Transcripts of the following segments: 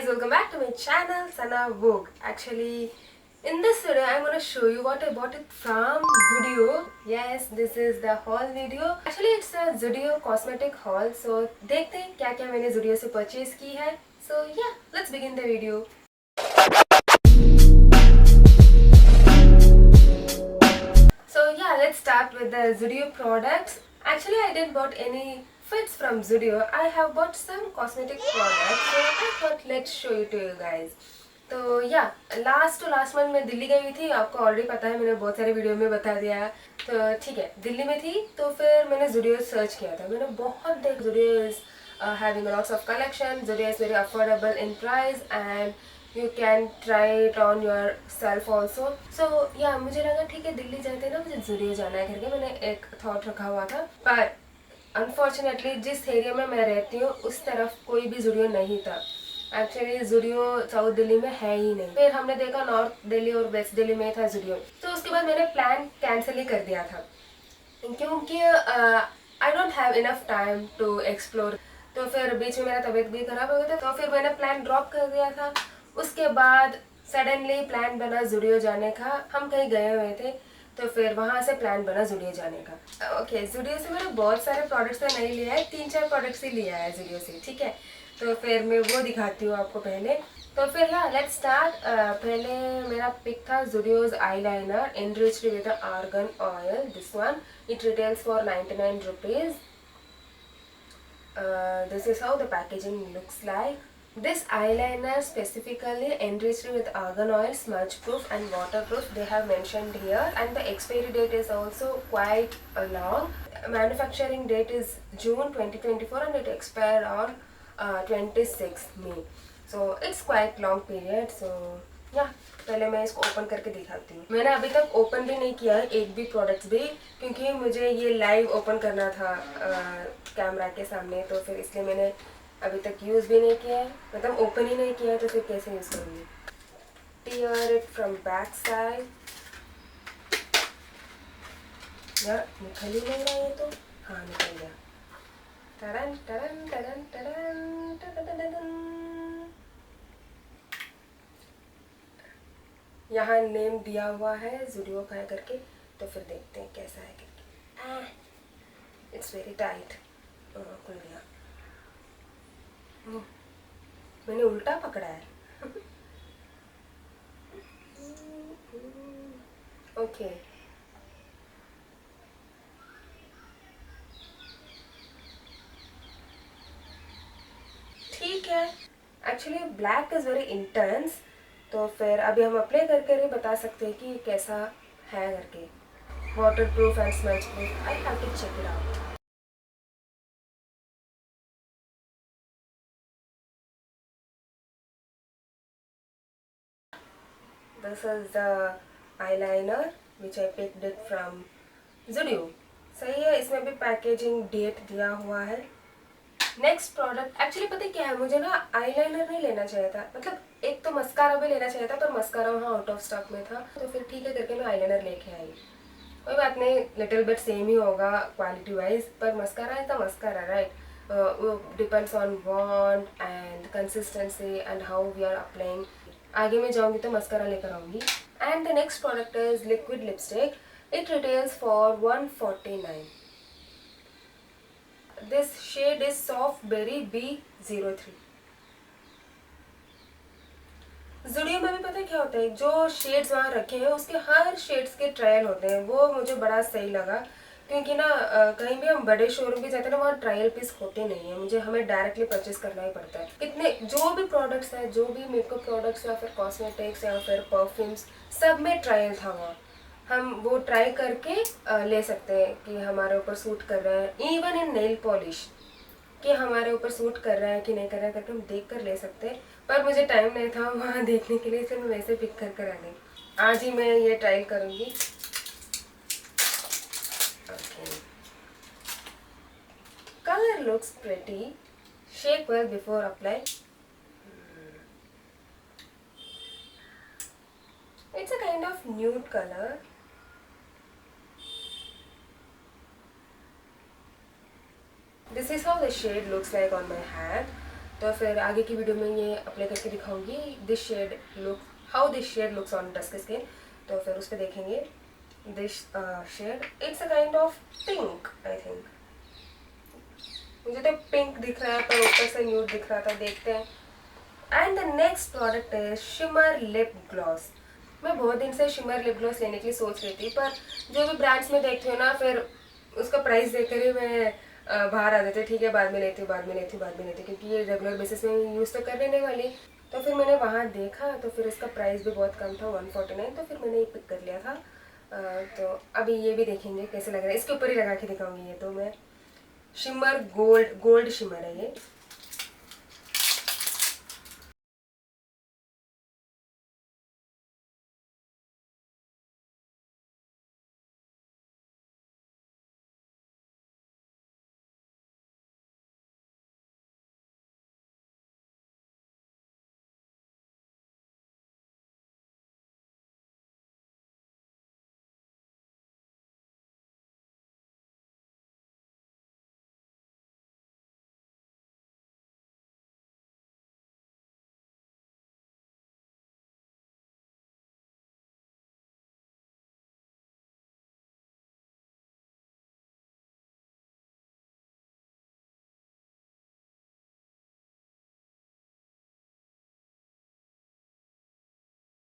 guys, welcome back to my channel Sana Vogue. Actually, in this video I'm gonna show you what I bought it from Zudio. Yes, this is the haul video. Actually it's a Zudio cosmetic haul. So देखते हैं क्या क्या मैंने Zudio से purchase की है. So yeah, let's begin the video. So yeah, let's start with the Zudio products. Actually I didn't bought any fits from Zudio. I have bought some cosmetic products, so I thought let's show you to you guys. तो या last month मैं दिल्ली गई हुई थी. आपको already पता है, मैंने बहुत सारे वीडियो में बता दिया है. तो ठीक है, दिल्ली में थी तो फिर मैंने Zudio सर्च किया था. मैंने बहुत देख Zudio is having lots of collection. Zudio is very affordable in price and you can try it on yourself also. So या मुझे लगा ठीक है, दिल्ली जाते ना मुझे Zudio जाना है करके मैंने एक थॉट रखा हुआ था. पर अनफॉर्चुनेटली जिस एरिया में मैं रहती हूँ उस तरफ कोई भी Zudio नहीं था. एक्चुअली Zudio साउथ दिल्ली में है ही नहीं. फिर हमने देखा नॉर्थ दिल्ली और वेस्ट दिल्ली में था Zudio. तो उसके बाद मैंने प्लान कैंसिल ही कर दिया था क्योंकि I don't have enough time to explore. तो फिर बीच में मेरा तबीयत भी खराब हो गया था, तो फिर मैंने प्लान ड्रॉप कर दिया था. उसके बाद सडनली प्लान बना Zudio जाने का. हम कहीं गए हुए थे तो फिर वहाँ से प्लान बना Zudio जाने का. ओके, Zudio से मैंने बहुत सारे प्रोडक्ट्स तो नहीं लिया है, 3-4 प्रोडक्ट्स ही लिया है Zudio से. ठीक है, तो फिर मैं वो दिखाती हूँ आपको पहले. तो फिर या लेट्स स्टार्ट. पहले मेरा पिक था Zudio's eyeliner enriched with argan oil. This one it retails for 99 rupees. This is how the packaging looks like. This eyeliner specifically enriched with argan oil, smudge proof and waterproof, they have mentioned here, and the expiry date is also quite long. Manufacturing date is June 2024 and it expired on 26 May. So it's quite long period. So yeah, पहले मैं इसको open करके दिखाती हूँ. मैंने अभी तक open भी नहीं किया है एक भी प्रोडक्ट्स भी, क्योंकि मुझे ये लाइव ओपन करना था कैमरा के सामने. तो फिर इसलिए मैंने अभी तक यूज़ भी नहीं किया है, मतलब ओपन ही नहीं किया है. तो फिर कैसे यूज़ करूँगी. Tear it from back side. यार निकल ही नहीं रहा ये तो. हाँ निकल गया. टरन टरन टरन टरन टरन. यहाँ नेम दिया हुआ है Zudio का है करके. तो फिर देखते हैं कैसा है करके. It's very tight. खुल गया. मैंने उल्टा पकड़ा है. ओके ठीक है. Actually black is very intense. तो फिर अभी हम अप्लाई करके ही बता सकते हैं कि कैसा है करके. Waterproof and smudge proof. I have to check it out. This is the eyeliner which I picked it from Zudio. सही है, इसमें भी पैकेजिंग डेट दिया हुआ है. नेक्स्ट प्रोडक्ट एक्चुअली पता है क्या है, मुझे ना आईलाइनर नहीं लेना चाहिए था. मतलब एक तो मस्कारा भी लेना चाहिए था, पर मस्कारा वहाँ आउट ऑफ स्टॉक में था. तो फिर ठीक है करके मैं आईलाइनर लेके आई. कोई बात नहीं, लिटिल बिट सेम ही होगा क्वालिटी वाइज, पर मस्कारा है तो मस्कारा राइट. वो depends on want and consistency and how we are applying. आगे मैं जाऊँगी तो मस्कारा लेकर आऊँगी. And the next product is liquid lipstick. It retails for 149. This shade is Soft Berry B03. Zudio में भी पता है क्या होता है, जो शेड्स वहाँ रखे हैं उसके हर शेड्स के ट्रायल होते हैं. वो मुझे बड़ा सही लगा, क्योंकि ना कहीं भी हम बड़े शोरूम भी जाते हैं ना, वहाँ ट्रायल पीस होते नहीं है. हमें डायरेक्टली परचेज करना ही पड़ता है. कितने जो भी प्रोडक्ट्स है, जो भी मेकअप प्रोडक्ट्स या फिर कॉस्मेटिक्स या फिर परफ्यूम्स, सब में ट्रायल था वहाँ. हम वो ट्राई करके ले सकते हैं कि हमारे ऊपर सूट कर रहा है. इवन इन नेल पॉलिश कि हमारे ऊपर सूट कर रहा है कि नहीं कर रहा है करके हम देख कर ले सकते हैं. पर मुझे टाइम नहीं था वहाँ देखने के लिए, इसलिए मैं वैसे पिक कर कर आ गई. आज ही मैं ये ट्राई करूँगी. Colour looks pretty. Shake well before apply. It's a kind of nude colour. This is how the shade looks like on my hand. तो फिर आगे की वीडियो में ये अप्लाई करके दिखाऊंगी this shade look, how this shade looks on dusk skin. तो फिर उस पर देखेंगे this shade, it's a kind of pink I think, मुझे तो पिंक दिख रहा है पर ऊपर से न्यूड दिख रहा था, देखते हैं। एंड द नेक्स्ट प्रोडक्ट है शिमर लिप ग्लॉस। मैं बहुत दिन से शिमर लिप ग्लॉस लेने के लिए सोच रही थी, पर जो भी ब्रांड्स में देखती हूँ ना, फिर उसका प्राइस देखकर ही मैं बाहर आ जाती हूँ, ठीक है बाद में लेती हूँ, बाद में लेती हूँ, बाद में लेती हूँ, क्योंकि ये रेगुलर बेसिस में यूज़ तो कर लेने वाली। तो फिर मैंने वहाँ देखा तो फिर इसका प्राइस भी बहुत कम था, 149, तो फिर मैंने ये पिक कर लिया था। तो अभी ये भी देखेंगे कैसे लग रहा है, इसके ऊपर ही लगा के दिखाऊंगी। ये तो मैं शिमर गोल्ड, गोल्ड शिमर है ये।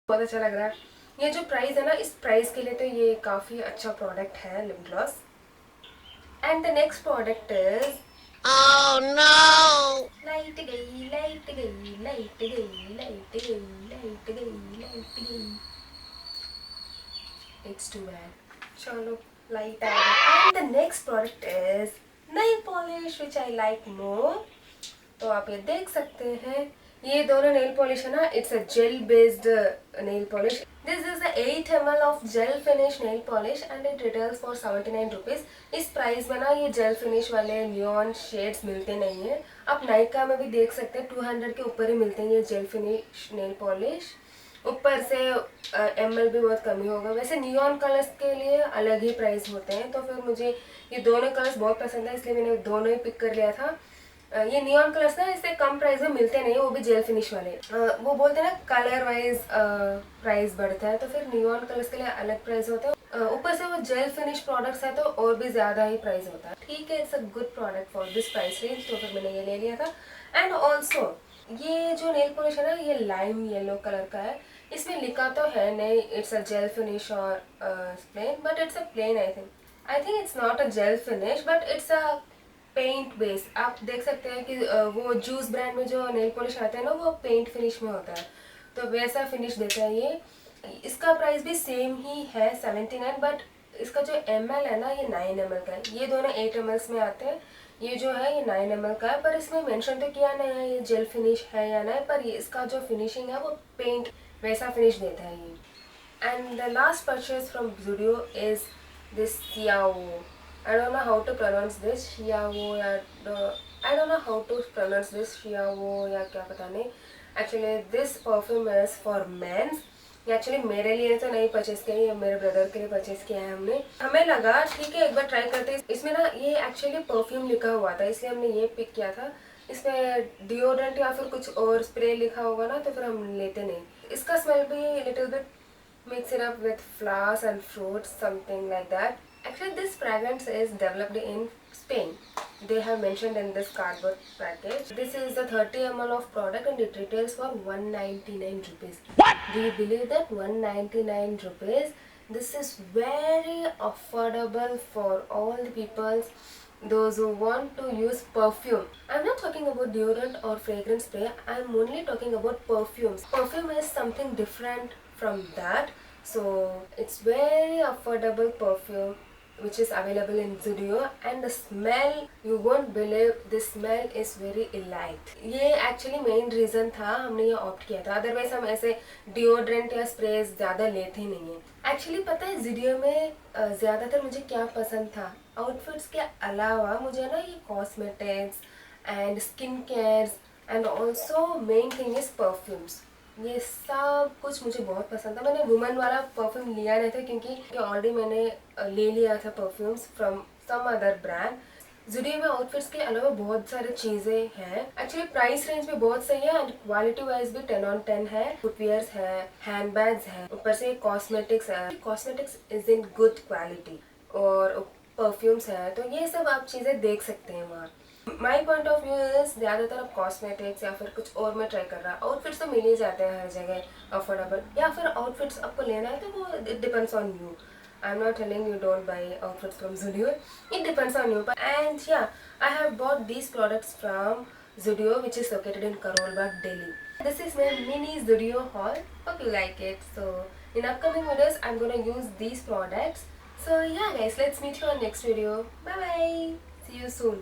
बहुत अच्छा लग रहा है। ये जो प्राइस है ना, इस प्राइस के लिए तो ये काफ़ी अच्छा प्रोडक्ट है lip gloss. And the next product is oh no, light गई, लाइट गई, लाइट गई, लाइट गई, लाइट गई, लाइट गई, इट्स टू बैड। चलो लाइट आ गई। And the next product is nail polish which I like more. तो आप ये देख सकते हैं, ये दोनों नेल पॉलिश है ना, it's a gel based nail polish. This is the 8 ml of gel finish nail polish and it retails for 79 rupees. इस प्राइस में ना ये जेल फिनिश वाले नियॉन शेड्स मिलते नहीं है। आप नाइका में भी देख सकते हैं 200 के ऊपर ही मिलते हैं ये जेल फिनिश नेल पॉलिश। ऊपर से ml भी बहुत कम ही होगा। वैसे नियॉन कलर्स के लिए अलग ही प्राइस होते हैं, तो फिर मुझे ये दोनों कलर्स बहुत पसंद है, इसलिए मैंने दोनों ही पिक कर लिया था। ये नियॉन कलर्स ना इससे कम प्राइस में मिलते नहीं, वो भी जेल फिनिश वाले। वो बोलते हैं ना कलर वाइज प्राइस बढ़ता है, तो फिर नियॉन कलर्स के लिए अलग प्राइस होता है। ऊपर से वो जेल फिनिश प्रोडक्ट्स है तो और भी ज्यादा ही प्राइस होता है। ठीक है, it's a good product for this price range, तो फिर मैंने ये ले लिया था। एंड ऑल्सो ये जो नेल पॉलिश है ना, ये लाइम येलो कलर का है। इसमें लिखा तो है नहीं इट्स अ जेल फिनिश और plain, but it's a plain I think it's not a gel finish but it's a paint base. आप देख सकते हैं कि वो जूस ब्रांड में जो नेल पॉलिश आते हैं ना, वो पेंट फिनिश में होता है, तो वैसा फिनिश देता है ये। इसका प्राइस भी सेम ही है 79, बट इसका जो ml है ना, ये 9 ml का है। ये दोनों 8 ml में आते हैं, ये जो है ये 9 ml का है, पर इसमें मेंशन तो किया नहीं है ये जेल फिनिश है या नहीं, पर ये इसका जो फिनिशिंग है वो पेंट वैसा फिनिश देता है ये। And the last purchase from Zudio is this Xiao. I don't know how to pronounce this Xiao या I don't know how to pronounce this Xiao या क्या पता नहीं। Actually this perfume is for men's। ये actually मेरे लिए तो नहीं परचेस किया, ये मेरे ब्रदर के लिए परचेस किया है हमने। हमें लगा ठीक है एक बार ट्राई करते हैं। इसमें ना ये एक्चुअली परफ्यूम लिखा हुआ था, इसलिए हमने ये पिक किया था। इसमें डिओड्रेंट या फिर कुछ और स्प्रे लिखा होगा ना, तो फिर हम लेते नहीं। इसका स्मेल भी little bit mix it up with flowers and fruits, something like that. Actually this fragrance is developed in Spain. They have mentioned in this cardboard package. This is the 30 ml of product and it retails for 199 rupees. What? Do you believe that? 199 rupees. This is very affordable for all the people, those who want to use perfume. I'm not talking about deodorant or fragrance spray, I'm only talking about perfumes. Perfume is something different from that, so it's very affordable perfume which is available in Zudio, and the smell, you won't believe, the smell is very elite. ये actually main reason था हमने ये opt किया था, otherwise हम ऐसे deodorant या sprays ज़्यादा लेते ही नहीं हैं। Actually पता है Zudio में ज़्यादातर मुझे क्या पसंद था, outfits के अलावा मुझे ना ये cosmetics and skin cares and also main thing is perfumes, ये सब कुछ मुझे बहुत पसंद था। मैंने वुमेन वाला परफ्यूम लिया नहीं था क्योंकि ऑलरेडी मैंने ले लिया था perfumes from some other brand. Zudio में आउटफिट्स के अलावा बहुत सारी चीजें हैं। एक्चुअली प्राइस रेंज भी बहुत सही है एंड क्वालिटी वाइज भी 10 on 10 है। फुटवियर्स है, हैंड बैग्स है, ऊपर से कॉस्मेटिक्स है। Cosmetics is in good quality और परफ्यूम्स है, तो ये सब आप चीजें देख सकते हैं वहाँ। My point of view is ज्यादातर आप कॉस्मेटिक्स या फिर कुछ और में ट्राई कर रहा है। आउटफिट्स तो मिल ही जाते हैं हर जगह अफोर्डेबल, या फिर आउटफिट्स आपको लेना है तो वो it depends on you. I'm not telling you don't buy outfits from Zudio. It depends on you. And yeah, I have bought these products from Zudio, which is located in Karol Bagh, Delhi. This is my mini Zudio haul. Hope you like it. So in upcoming videos, I'm gonna use these products. So yeah, guys, let's meet you on next video. Bye bye. See you soon.